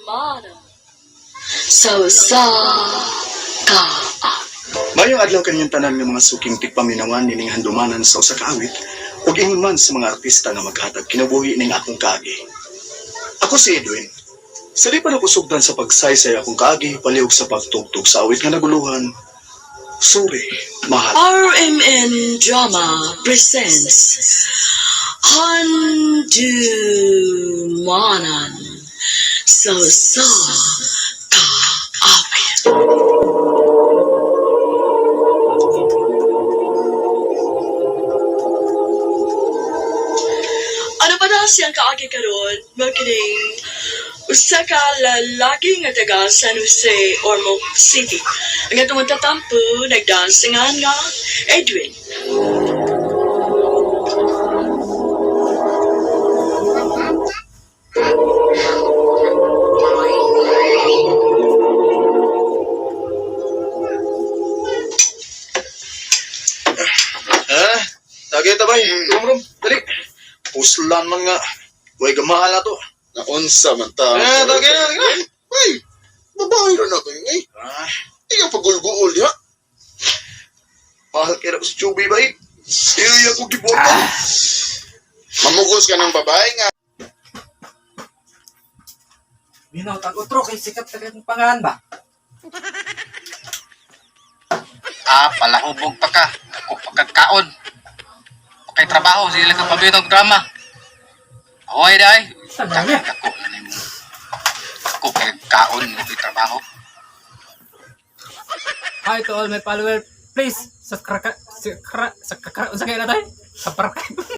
Mana. Sa ka. Mayong adlaw kanyang tanan ng mga suking tigpaminawan nining handumanan sa usa ka awit ug ingon man sa mga artista nga maghatag kinabuhi ning akong kaagi. Ako si Edwin. Sa di pa nakusugdan sa pagsaysay akong kaagi palihog sa pagtugtog sa awit nga naguluhan. Sorry, mahal. RMN Drama presents Handumanan sa kaawit. Ano ba na siyang kaagi karon? Magkining usa ka lalaki nga taga San Jose, Ormoc City. Ang atong tatampo, nagdansingan nga Edwin. Lagi tabay, rum, dali. Puslan man nga. Huwag gamahal na to. Naunsa man ta. Lagi na. Ay, babae rin ako yun eh. Ikaw pagulguol diha. Mahal kaya ko sa Chubby ba eh. Iya ko giboto. Mamugos ka ng babae nga. Binaw tag-utro kay sikat ng pangalan ba? Palahubog pa ka. Ako pagkakaon. Pakay trabaho, sila ka pabitog drama. Hoy, day. Sadali. Ako na mo. Ako pagkakaon mo trabaho. Hi to all my followers. Please, subscribe. Sa kaya na tayo. Subscribe.